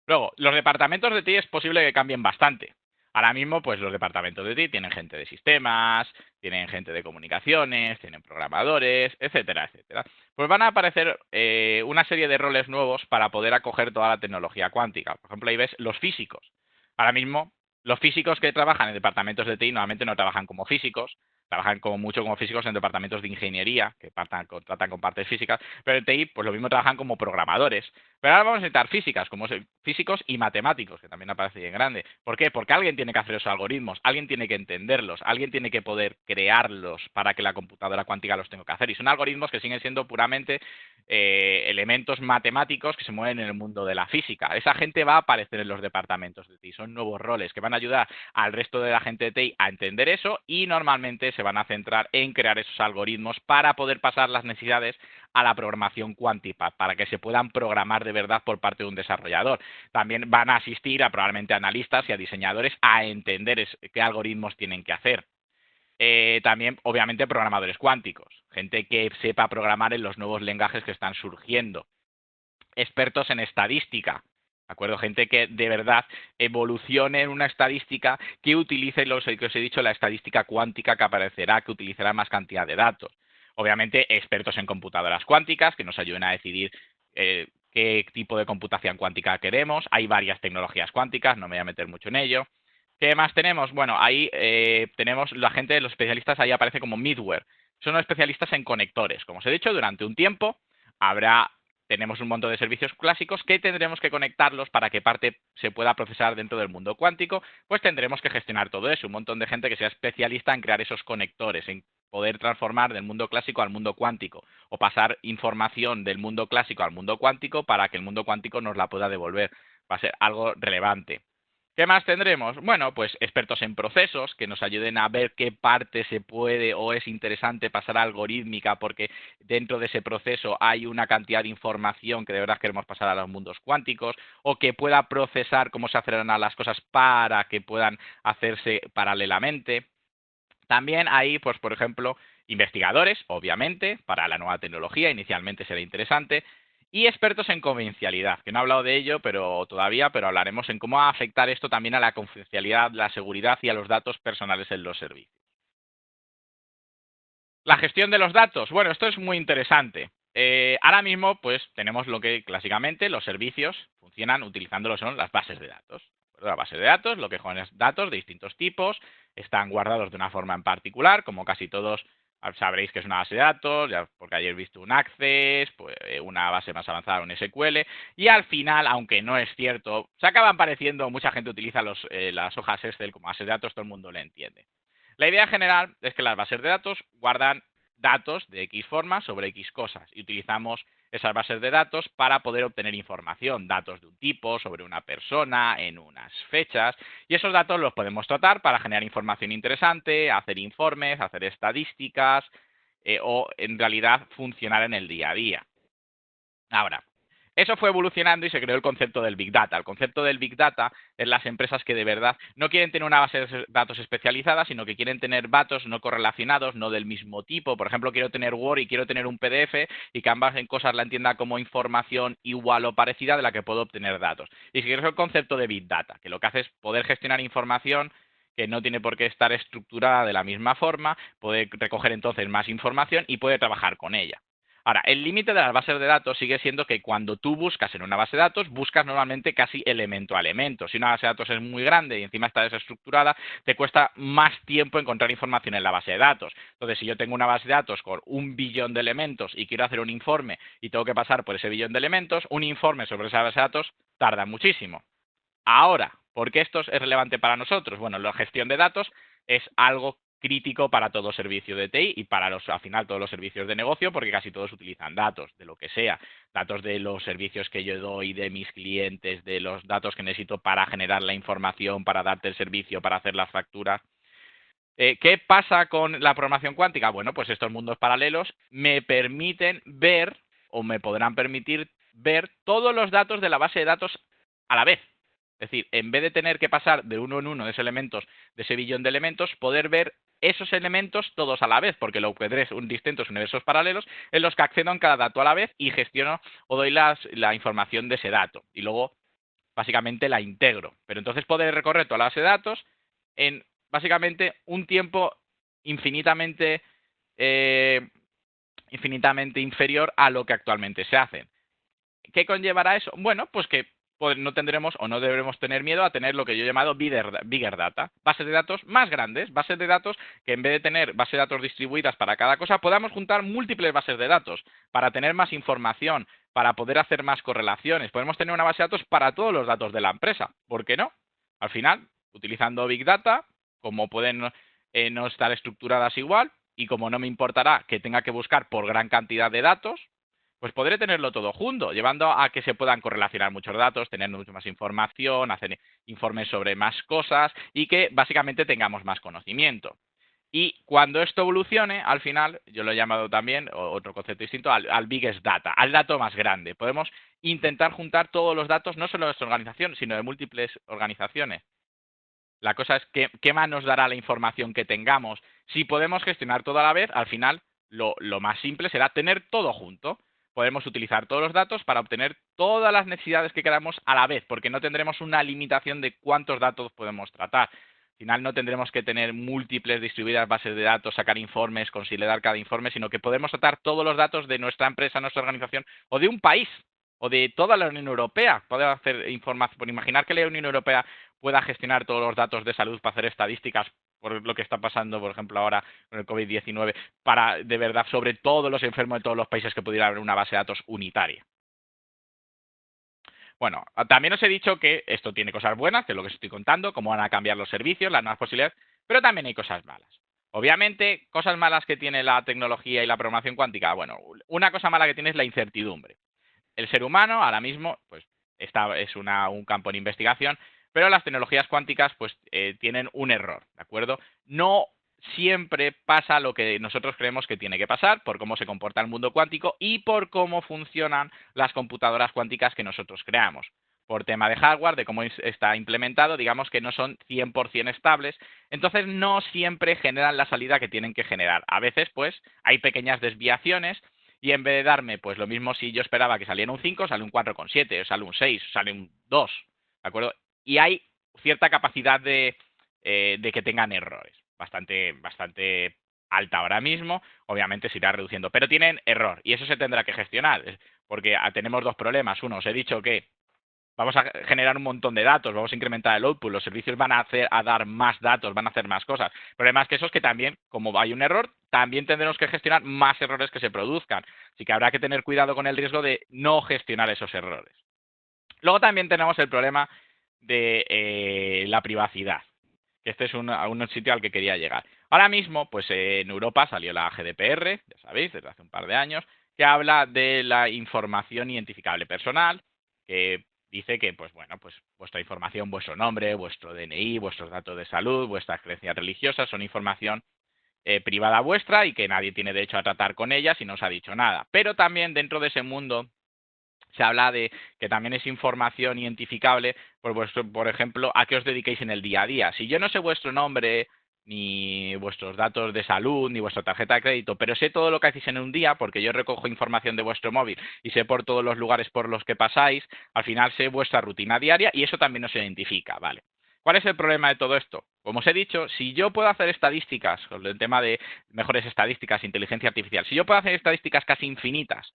Luego, los departamentos de TI es posible que cambien bastante. Ahora mismo, pues los departamentos de TI tienen gente de sistemas, tienen gente de comunicaciones, tienen programadores, etcétera, etcétera. Pues van a aparecer una serie de roles nuevos para poder acoger toda la tecnología cuántica. Por ejemplo, ahí ves los físicos. Ahora mismo, los físicos que trabajan en departamentos de TI normalmente no trabajan como físicos, trabajan como mucho como físicos en departamentos de ingeniería, que tratan con partes físicas, pero en TI, pues lo mismo trabajan como programadores. Pero ahora vamos a necesitar físicas, como físicos y matemáticos, que también aparece bien grande. ¿Por qué? Porque alguien tiene que hacer esos algoritmos, alguien tiene que entenderlos, alguien tiene que poder crearlos para que la computadora cuántica los tenga que hacer. Y son algoritmos que siguen siendo puramente elementos matemáticos que se mueven en el mundo de la física. Esa gente va a aparecer en los departamentos de TI. Son nuevos roles que van a ayudar al resto de la gente de TI a entender eso y normalmente se van a centrar en crear esos algoritmos para poder pasar las necesidades a la programación cuántica, para que se puedan programar de verdad por parte de un desarrollador. También van a asistir a probablemente analistas y a diseñadores a entender qué algoritmos tienen que hacer. También, obviamente, programadores cuánticos, gente que sepa programar en los nuevos lenguajes que están surgiendo. Expertos en estadística, ¿de acuerdo? Gente que de verdad evolucione en una estadística que utilice los que os he dicho, la estadística cuántica que aparecerá, que utilizará más cantidad de datos. Obviamente, expertos en computadoras cuánticas que nos ayuden a decidir qué tipo de computación cuántica queremos. Hay varias tecnologías cuánticas, no me voy a meter mucho en ello. ¿Qué más tenemos? Bueno, ahí tenemos la gente, los especialistas, ahí aparece como middleware. Son los especialistas en conectores. Como os he dicho, durante un tiempo tenemos un montón de servicios clásicos que tendremos que conectarlos para que parte se pueda procesar dentro del mundo cuántico, pues tendremos que gestionar todo eso, un montón de gente que sea especialista en crear esos conectores, en poder transformar del mundo clásico al mundo cuántico o pasar información del mundo clásico al mundo cuántico para que el mundo cuántico nos la pueda devolver. Va a ser algo relevante. ¿Qué más tendremos? Bueno, pues expertos en procesos que nos ayuden a ver qué parte se puede o es interesante pasar a algorítmica porque dentro de ese proceso hay una cantidad de información que de verdad queremos pasar a los mundos cuánticos o que pueda procesar cómo se hacen las cosas para que puedan hacerse paralelamente. También hay, pues, por ejemplo, investigadores, obviamente, para la nueva tecnología, inicialmente será interesante, y expertos en confidencialidad, que no he hablado de ello pero hablaremos en cómo va a afectar esto también a la confidencialidad, la seguridad y a los datos personales en los servicios. La gestión de los datos, bueno, esto es muy interesante. Ahora mismo, pues, tenemos lo que clásicamente los servicios funcionan utilizando lo que son las bases de datos. La base de datos, lo que son es datos de distintos tipos, están guardados de una forma en particular, como casi todos sabréis que es una base de datos, ya porque ayer he visto un Access, pues, una base más avanzada, un SQL, y al final, aunque no es cierto, se acaban pareciendo, mucha gente utiliza las hojas Excel como base de datos, todo el mundo lo entiende. La idea general es que las bases de datos guardan datos de X forma sobre X cosas y utilizamos esas bases de datos para poder obtener información, datos de un tipo, sobre una persona, en unas fechas, y esos datos los podemos tratar para generar información interesante, hacer informes, hacer estadísticas o en realidad funcionar en el día a día. Ahora, eso fue evolucionando y se creó el concepto del Big Data. El concepto del Big Data es las empresas que de verdad no quieren tener una base de datos especializada, sino que quieren tener datos no correlacionados, no del mismo tipo. Por ejemplo, quiero tener Word y quiero tener un PDF y que ambas cosas la entienda como información igual o parecida de la que puedo obtener datos. Y si quieres el concepto de Big Data, que lo que hace es poder gestionar información que no tiene por qué estar estructurada de la misma forma, puede recoger entonces más información y puede trabajar con ella. Ahora, el límite de las bases de datos sigue siendo que cuando tú buscas en una base de datos, buscas normalmente casi elemento a elemento. Si una base de datos es muy grande y encima está desestructurada, te cuesta más tiempo encontrar información en la base de datos. Entonces, si yo tengo una base de datos con 1 billón de elementos y quiero hacer un informe y tengo que pasar por ese billón de elementos, un informe sobre esa base de datos tarda muchísimo. Ahora, ¿por qué esto es relevante para nosotros? Bueno, la gestión de datos es algo crítico para todo servicio de TI y para al final todos los servicios de negocio, porque casi todos utilizan datos, de lo que sea, datos de los servicios que yo doy, de mis clientes, de los datos que necesito para generar la información, para darte el servicio, para hacer las facturas. ¿Qué pasa con la programación cuántica? Bueno, pues estos mundos paralelos me permiten ver o me podrán permitir ver todos los datos de la base de datos a la vez. Es decir, en vez de tener que pasar de uno en uno de esos elementos, de ese billón de elementos, poder ver esos elementos todos a la vez, porque lo que tendré son distintos universos paralelos en los que accedo a cada dato a la vez y gestiono o doy la información de ese dato. Y luego, básicamente, la integro. Pero entonces poder recorrer toda la base de datos en, básicamente, un tiempo infinitamente, eh, infinitamente inferior a lo que actualmente se hace. ¿Qué conllevará eso? Bueno, pues que no tendremos o no deberemos tener miedo a tener lo que yo he llamado bigger data, bases de datos más grandes, bases de datos que en vez de tener bases de datos distribuidas para cada cosa, podamos juntar múltiples bases de datos para tener más información, para poder hacer más correlaciones. Podemos tener una base de datos para todos los datos de la empresa. ¿Por qué no? Al final, utilizando Big Data, como pueden no estar estructuradas igual y como no me importará que tenga que buscar por gran cantidad de datos, pues podré tenerlo todo junto, llevando a que se puedan correlacionar muchos datos, tener mucha más información, hacer informes sobre más cosas y que básicamente tengamos más conocimiento. Y cuando esto evolucione, al final, yo lo he llamado también, otro concepto distinto, al biggest data, al dato más grande. Podemos intentar juntar todos los datos, no solo de nuestra organización, sino de múltiples organizaciones. La cosa es qué más nos dará la información que tengamos. Si podemos gestionar todo a la vez, al final lo más simple será tener todo junto. Podemos utilizar todos los datos para obtener todas las necesidades que queramos a la vez, porque no tendremos una limitación de cuántos datos podemos tratar. Al final no tendremos que tener múltiples distribuidas bases de datos, sacar informes, considerar cada informe, sino que podemos tratar todos los datos de nuestra empresa, nuestra organización o de un país o de toda la Unión Europea. Podemos hacer información, por imaginar que la Unión Europea pueda gestionar todos los datos de salud para hacer estadísticas por lo que está pasando, por ejemplo, ahora con el COVID-19, para de verdad sobre todos los enfermos de todos los países que pudiera haber una base de datos unitaria. Bueno, también os he dicho que esto tiene cosas buenas, que es lo que os estoy contando, cómo van a cambiar los servicios, las nuevas posibilidades, pero también hay cosas malas. Obviamente, cosas malas que tiene la tecnología y la programación cuántica, bueno, una cosa mala que tiene es la incertidumbre. El ser humano ahora mismo, pues, es un campo de investigación, pero las tecnologías cuánticas, pues, tienen un error, ¿de acuerdo? No siempre pasa lo que nosotros creemos que tiene que pasar por cómo se comporta el mundo cuántico y por cómo funcionan las computadoras cuánticas que nosotros creamos. Por tema de hardware, de cómo está implementado, digamos que no son 100% estables, entonces no siempre generan la salida que tienen que generar. A veces, pues, hay pequeñas desviaciones y en vez de darme, pues lo mismo si yo esperaba que saliera un 5, sale un 4,7, sale un 6, sale un 2, ¿de acuerdo? Y hay cierta capacidad de que tengan errores, bastante alta ahora mismo, obviamente se irá reduciendo, pero tienen error y eso se tendrá que gestionar, porque tenemos dos problemas. Uno, os he dicho que vamos a generar un montón de datos, vamos a incrementar el output, los servicios van a dar más datos, van a hacer más cosas. El problema es que eso es que también, como hay un error, también tendremos que gestionar más errores que se produzcan. Así que habrá que tener cuidado con el riesgo de no gestionar esos errores. Luego también tenemos el problema de la privacidad, que este es un sitio al que quería llegar. Ahora mismo, pues en Europa salió la GDPR, ya sabéis, desde hace un par de años, que habla de la información identificable personal, que dice que, pues bueno, pues vuestra información, vuestro nombre, vuestro DNI, vuestros datos de salud, vuestras creencias religiosas son información privada vuestra y que nadie tiene derecho a tratar con ella si no os ha dicho nada. Pero también dentro de ese mundo se habla de que también es información identificable por ejemplo, a qué os dediquéis en el día a día. Si yo no sé vuestro nombre, ni vuestros datos de salud, ni vuestra tarjeta de crédito, pero sé todo lo que hacéis en un día, porque yo recojo información de vuestro móvil y sé por todos los lugares por los que pasáis, al final sé vuestra rutina diaria y eso también os identifica, ¿vale? ¿Cuál es el problema de todo esto? Como os he dicho, si yo puedo hacer estadísticas, con el tema de mejores estadísticas, inteligencia artificial, si yo puedo hacer estadísticas casi infinitas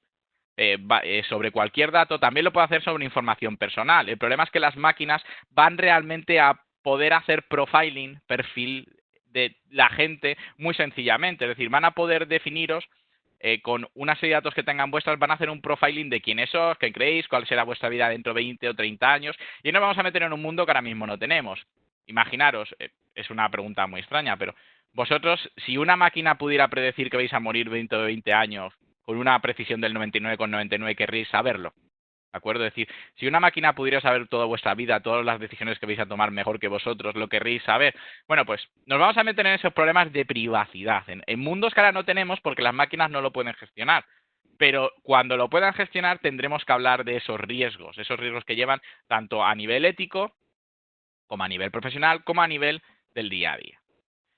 sobre cualquier dato, también lo puedo hacer sobre información personal. El problema es que las máquinas van realmente a poder hacer profiling, perfil de la gente muy sencillamente. Es decir, van a poder definiros con una serie de datos que tengan vuestras, van a hacer un profiling de quiénes sois, qué creéis, cuál será vuestra vida dentro de 20 o 30 años, y nos vamos a meter en un mundo que ahora mismo no tenemos. Imaginaros, es una pregunta muy extraña, pero vosotros, si una máquina pudiera predecir que vais a morir dentro de 20 años con una precisión del 99,99, querréis saberlo. ¿De acuerdo? Es decir, si una máquina pudiera saber toda vuestra vida, todas las decisiones que vais a tomar mejor que vosotros, lo querréis saber. Bueno, pues nos vamos a meter en esos problemas de privacidad, en mundos que ahora no tenemos porque las máquinas no lo pueden gestionar. Pero cuando lo puedan gestionar tendremos que hablar de esos riesgos que llevan tanto a nivel ético, como a nivel profesional, como a nivel del día a día.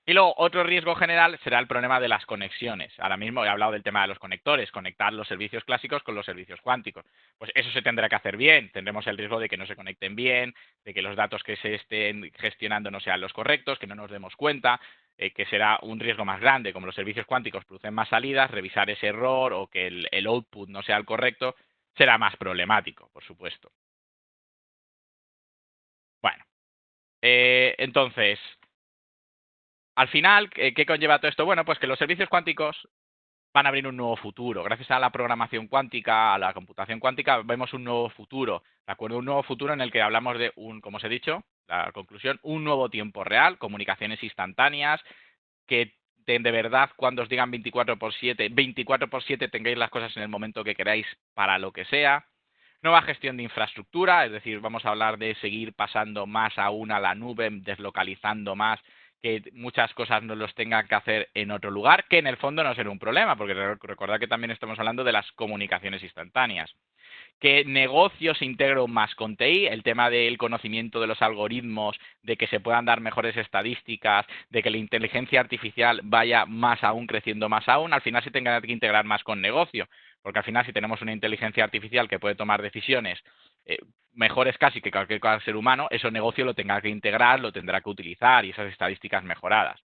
Y luego, otro riesgo general será el problema de las conexiones. Ahora mismo he hablado del tema de los conectores, conectar los servicios clásicos con los servicios cuánticos. Pues eso se tendrá que hacer bien. Tendremos el riesgo de que no se conecten bien, de que los datos que se estén gestionando no sean los correctos, que no nos demos cuenta, que será un riesgo más grande. Como los servicios cuánticos producen más salidas, revisar ese error o que el output no sea el correcto será más problemático, por supuesto. Bueno, entonces, al final, ¿qué conlleva todo esto? Bueno, pues que los servicios cuánticos van a abrir un nuevo futuro. Gracias a la programación cuántica, a la computación cuántica, vemos un nuevo futuro, ¿de acuerdo? Un nuevo futuro en el que hablamos de como os he dicho, la conclusión, un nuevo tiempo real, comunicaciones instantáneas, que de verdad cuando os digan 24/7, 24/7 tengáis las cosas en el momento que queráis para lo que sea. Nueva gestión de infraestructura, es decir, vamos a hablar de seguir pasando más aún a la nube, deslocalizando más, que muchas cosas no los tengan que hacer en otro lugar, que en el fondo no será un problema, porque recordad que también estamos hablando de las comunicaciones instantáneas. Que negocios se integren más con TI, el tema del conocimiento de los algoritmos, de que se puedan dar mejores estadísticas, de que la inteligencia artificial vaya más aún, creciendo más aún, al final se tenga que integrar más con negocio, porque al final si tenemos una inteligencia artificial que puede tomar decisiones eh, mejores casi que cualquier ser humano, eso negocio lo tenga que integrar, lo tendrá que utilizar y esas estadísticas mejoradas.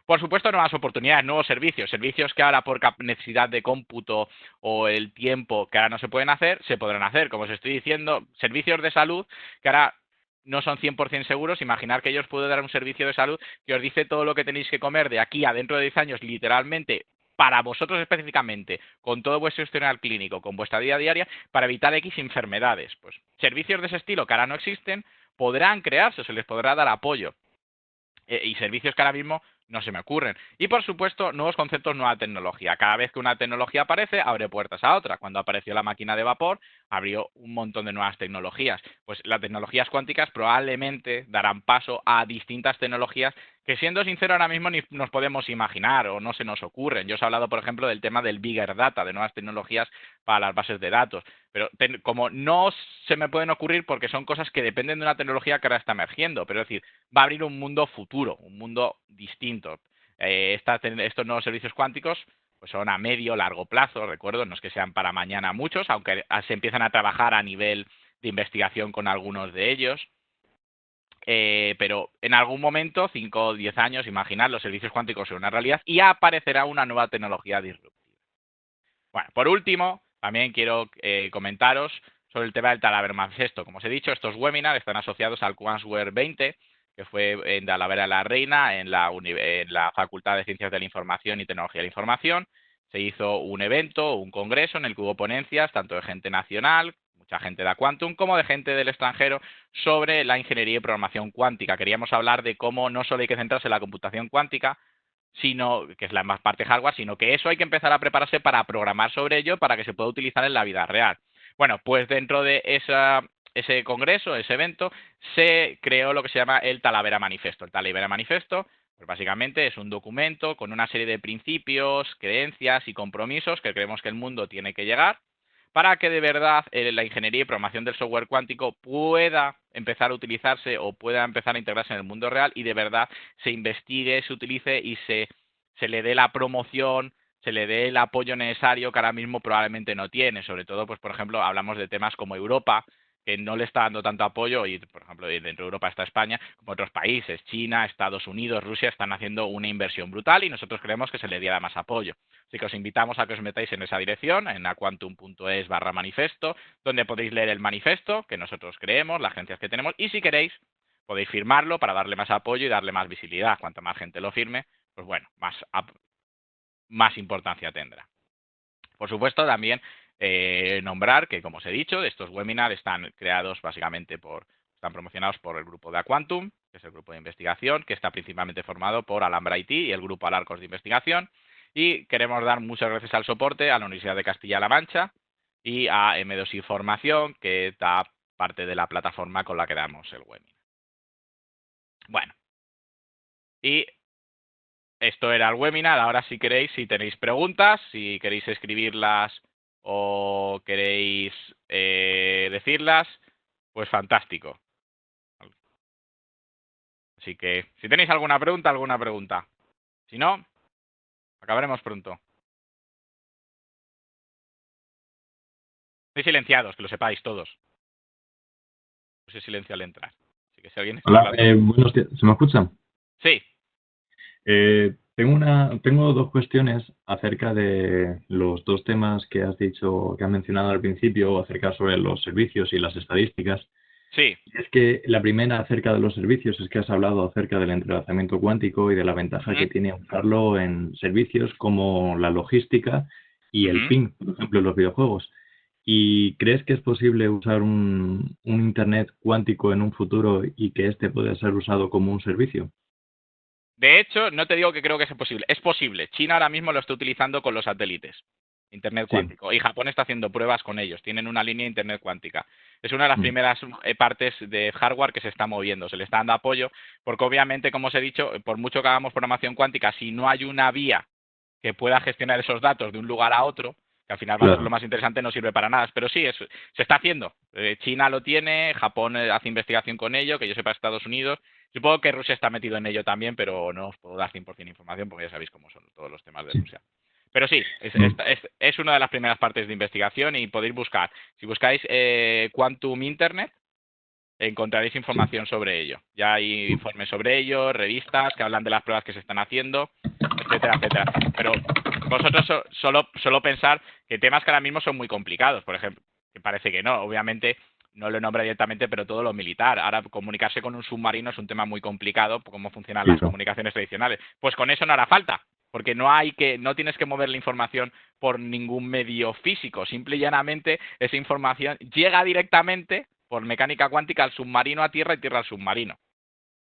Por supuesto, nuevas oportunidades, nuevos servicios, servicios que ahora por necesidad de cómputo o el tiempo que ahora no se pueden hacer, se podrán hacer. Como os estoy diciendo, servicios de salud que ahora no son 100% seguros. Imaginar que yo os puedo dar un servicio de salud que os dice todo lo que tenéis que comer de aquí a dentro de 10 años, literalmente, para vosotros específicamente, con todo vuestro historial clínico, con vuestra vida diaria, para evitar X enfermedades. Pues servicios de ese estilo que ahora no existen, podrán crearse, se les podrá dar apoyo y servicios que ahora mismo no se me ocurren. Y por supuesto, nuevos conceptos, nueva tecnología. Cada vez que una tecnología aparece, abre puertas a otra. Cuando apareció la máquina de vapor, abrió un montón de nuevas tecnologías. Pues las tecnologías cuánticas probablemente darán paso a distintas tecnologías que, siendo sincero, ahora mismo ni nos podemos imaginar o no se nos ocurren. Yo os he hablado, por ejemplo, del tema del Bigger Data, de nuevas tecnologías para las bases de datos. Pero como no se me pueden ocurrir porque son cosas que dependen de una tecnología que ahora está emergiendo. Pero es decir, va a abrir un mundo futuro, un mundo distinto. Estos nuevos servicios cuánticos pues son a medio, largo plazo, recuerdo, no es que sean para mañana muchos, aunque se empiezan a trabajar a nivel de investigación con algunos de ellos. Pero en algún momento, 5 o 10 años, imaginad, los servicios cuánticos son una realidad y aparecerá una nueva tecnología disruptiva. Bueno, por último, también quiero comentaros sobre el tema del Talavera Manifesto. Como os he dicho, estos webinars están asociados al Quantsware 20, que fue en Talavera de la Reina, en la Facultad de Ciencias de la Información y Tecnología de la Información. Se hizo un evento, un congreso, en el que hubo ponencias, tanto de gente nacional, mucha gente de Quantum, como de gente del extranjero, sobre la ingeniería y programación cuántica. Queríamos hablar de cómo no solo hay que centrarse en la computación cuántica, sino que es la más parte hardware, sino que eso hay que empezar a prepararse para programar sobre ello para que se pueda utilizar en la vida real. Bueno, pues dentro de ese congreso, ese evento, se creó lo que se llama el Talavera Manifesto. El Talavera Manifesto, pues básicamente es un documento con una serie de principios, creencias y compromisos que creemos que el mundo tiene que llegar para que de verdad la ingeniería y programación del software cuántico pueda empezar a utilizarse o pueda empezar a integrarse en el mundo real y de verdad se investigue, se utilice y se le dé la promoción, se le dé el apoyo necesario que ahora mismo probablemente no tiene. Sobre todo, pues por ejemplo, hablamos de temas como Europa, que no le está dando tanto apoyo, y por ejemplo dentro de Europa está España, como otros países, China, Estados Unidos, Rusia, están haciendo una inversión brutal y nosotros creemos que se le diera más apoyo. Así que os invitamos a que os metáis en esa dirección, en aquantum.es/manifesto, donde podéis leer el manifiesto que nosotros creemos, las agencias que tenemos, y si queréis podéis firmarlo para darle más apoyo y darle más visibilidad. Cuanto más gente lo firme, pues bueno, más importancia tendrá. Por supuesto, también nombrar que, como os he dicho, estos webinars están creados básicamente están promocionados por el grupo de Aquantum, que es el grupo de investigación, que está principalmente formado por Alhambra IT y el grupo Alarcos de Investigación. Y queremos dar muchas gracias al soporte a la Universidad de Castilla-La Mancha y a M2 Información, que da parte de la plataforma con la que damos el webinar. Bueno, y esto era el webinar. Ahora, si queréis, si tenéis preguntas, si queréis escribirlas o queréis decirlas, pues fantástico. Así que, si tenéis alguna pregunta. Si no, acabaremos pronto. Estoy silenciados, que lo sepáis todos. Puse silencio al entrar. Así que si alguien está Hola, hablando... buenos días. ¿Se me escuchan? Sí, Tengo dos cuestiones acerca de los dos temas que has dicho, que has mencionado al principio, acerca sobre los servicios y las estadísticas. sí. Es que la primera acerca de los servicios es que has hablado acerca del entrelazamiento cuántico y de la ventaja que tiene usarlo en servicios como la logística y el ping, por ejemplo, en los videojuegos. ¿Y crees que es posible usar un Internet cuántico en un futuro y que este pueda ser usado como un servicio? De hecho, no te digo que creo que sea posible. Es posible. China ahora mismo lo está utilizando con los satélites. Internet Sí, cuántico. Y Japón está haciendo pruebas con ellos. Tienen una línea de Internet cuántica. Es una de las primeras partes de hardware que se está moviendo. Se le está dando apoyo porque obviamente, como os he dicho, por mucho que hagamos programación cuántica, si no hay una vía que pueda gestionar esos datos de un lugar a otro, que al final va a ser lo claro. más interesante, no sirve para nada. Pero sí, se está haciendo. China lo tiene, Japón hace investigación con ello, que yo sepa Estados Unidos. Supongo que Rusia está metido en ello también, pero no os puedo dar 100% información porque ya sabéis cómo son todos los temas de Sí. Rusia. Pero sí, Mm, es una de las primeras partes de investigación y podéis buscar. Si buscáis Quantum Internet, encontraréis sí. información sobre ello. Ya hay informes sobre ello, revistas que hablan de las pruebas que se están haciendo, etcétera, etcétera. Pero vosotros solo pensar que temas que ahora mismo son muy complicados, por ejemplo, que parece que no, obviamente no lo nombra directamente, pero todo lo militar. Ahora comunicarse con un submarino es un tema muy complicado, cómo funcionan las Claro, comunicaciones tradicionales. Pues con eso no hará falta, porque no tienes que mover la información por ningún medio físico, simple y llanamente esa información llega directamente por mecánica cuántica al submarino a tierra y tierra al submarino.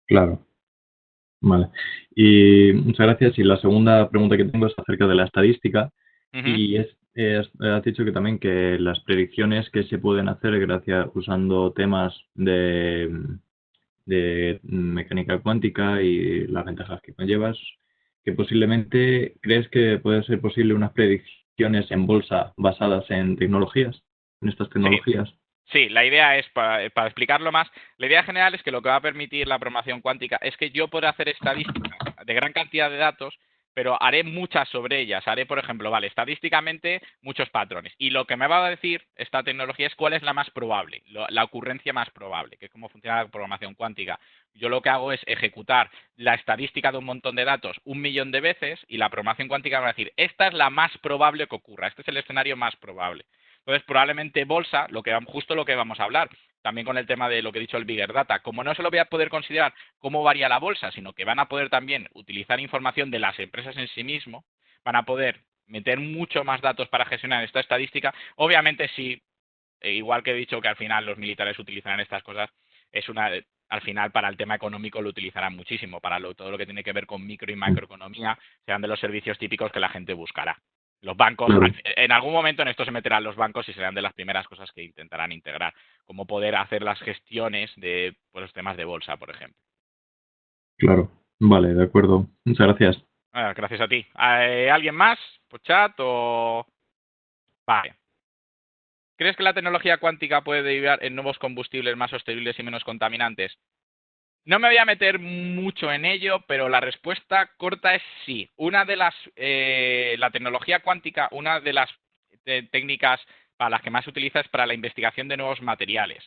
claro. Vale. Y muchas gracias. Y la segunda pregunta que tengo es acerca de la estadística. Ujú. Y has dicho que también que las predicciones que se pueden hacer gracias usando temas de mecánica cuántica y las ventajas que conllevas, que posiblemente crees que puede ser posible unas predicciones en bolsa basadas en tecnologías, en estas Sí, tecnologías. sí, la idea es, para explicarlo más, la idea general es que lo que va a permitir la programación cuántica es que yo pueda hacer estadísticas de gran cantidad de datos, pero haré muchas sobre ellas. Haré, por ejemplo, vale, estadísticamente muchos patrones. Y lo que me va a decir esta tecnología es cuál es la más probable, la ocurrencia más probable, que es cómo funciona la programación cuántica. Yo lo que hago es ejecutar la estadística de un montón de datos 1 millón de veces y la programación cuántica va a decir, esta es la más probable que ocurra, este es el escenario más probable. Entonces, probablemente bolsa, justo lo que vamos a hablar, también con el tema de lo que he dicho el Bigger Data, como no se lo voy a poder considerar cómo varía la bolsa, sino que van a poder también utilizar información de las empresas en sí mismo, van a poder meter mucho más datos para gestionar esta estadística. Obviamente, sí, igual que he dicho que al final los militares utilizarán estas cosas, al final para el tema económico lo utilizarán muchísimo, para todo lo que tiene que ver con micro y macroeconomía, serán de los servicios típicos que la gente buscará. Los bancos, Claro, en algún momento en esto se meterán los bancos y serán de las primeras cosas que intentarán integrar, como poder hacer las gestiones de los temas de bolsa, por ejemplo. claro. Vale, de acuerdo. Muchas gracias. Gracias a ti. ¿Alguien más? ¿Por chat o...? Vale. ¿Crees que la tecnología cuántica puede derivar en nuevos combustibles más sostenibles y menos contaminantes? No me voy a meter mucho en ello, pero la respuesta corta es sí. La tecnología cuántica, una de las técnicas para las que más se utiliza es para la investigación de nuevos materiales.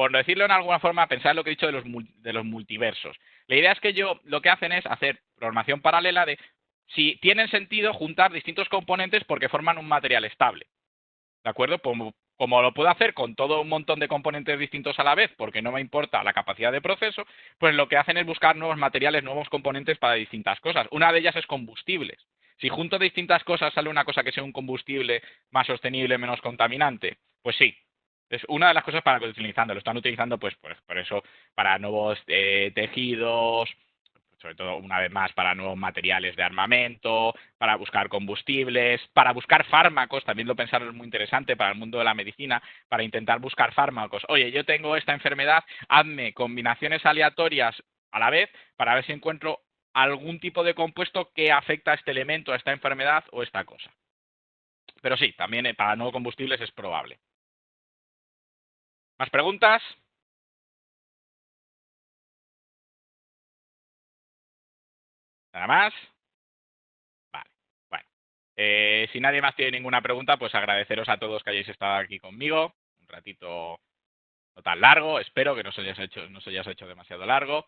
por decirlo en alguna forma, pensar lo que he dicho de los multiversos. La idea es que lo que hacen es hacer programación paralela de si tienen sentido juntar distintos componentes porque forman un material estable. ¿De acuerdo? Como lo puedo hacer con todo un montón de componentes distintos a la vez, porque no me importa la capacidad de proceso, pues lo que hacen es buscar nuevos materiales, nuevos componentes para distintas cosas. Una de ellas es combustibles. Si junto distintas cosas sale una cosa que sea un combustible más sostenible, menos contaminante, pues sí. Es una de las cosas para que lo utilizando. Lo están utilizando, pues por eso, para nuevos tejidos, sobre todo una vez más para nuevos materiales de armamento, para buscar combustibles, para buscar fármacos, también lo pensaron muy interesante para el mundo de la medicina, para intentar buscar fármacos. Oye, yo tengo esta enfermedad, hazme combinaciones aleatorias a la vez para ver si encuentro algún tipo de compuesto que afecta a este elemento, a esta enfermedad o esta cosa. Pero sí, también para nuevos combustibles es probable. ¿Más preguntas? ¿Nada más? Vale, bueno. Si nadie más tiene ninguna pregunta, pues agradeceros a todos que hayáis estado aquí conmigo. Un ratito no tan largo, espero que no se hayas hecho demasiado largo.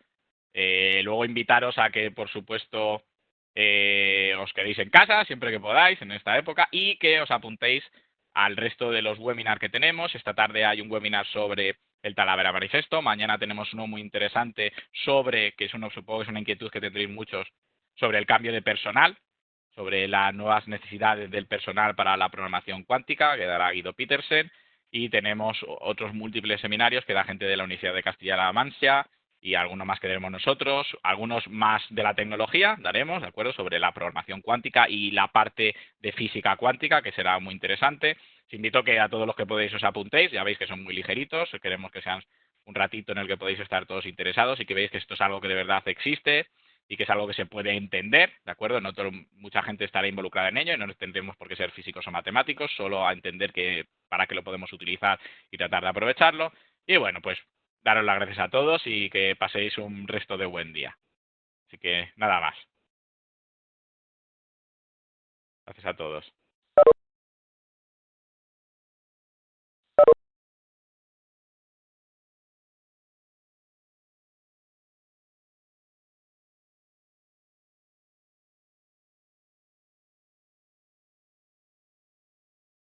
Luego invitaros a que, por supuesto, os quedéis en casa siempre que podáis en esta época y que os apuntéis al resto de los webinars que tenemos. Esta tarde hay un webinar sobre el Talavera Manifesto. Mañana tenemos uno muy interesante sobre, supongo que es una inquietud que tendréis muchos, sobre el cambio de personal, sobre las nuevas necesidades del personal para la programación cuántica, que dará Guido Petersen. Y tenemos otros múltiples seminarios que da gente de la Universidad de Castilla-La Mancha y algunos más que daremos nosotros, algunos más de la tecnología daremos, ¿de acuerdo? Sobre la programación cuántica y la parte de física cuántica, que será muy interesante. Os invito que a todos los que podéis os apuntéis, ya veis que son muy ligeritos, queremos que sean un ratito en el que podéis estar todos interesados y que veáis que esto es algo que de verdad existe y que es algo que se puede entender, ¿de acuerdo? Mucha gente estará involucrada en ello y no tendremos por qué ser físicos o matemáticos, solo a entender que para qué lo podemos utilizar y tratar de aprovecharlo. Y bueno, pues daros las gracias a todos y que paséis un resto de buen día. Así que nada más. Gracias a todos.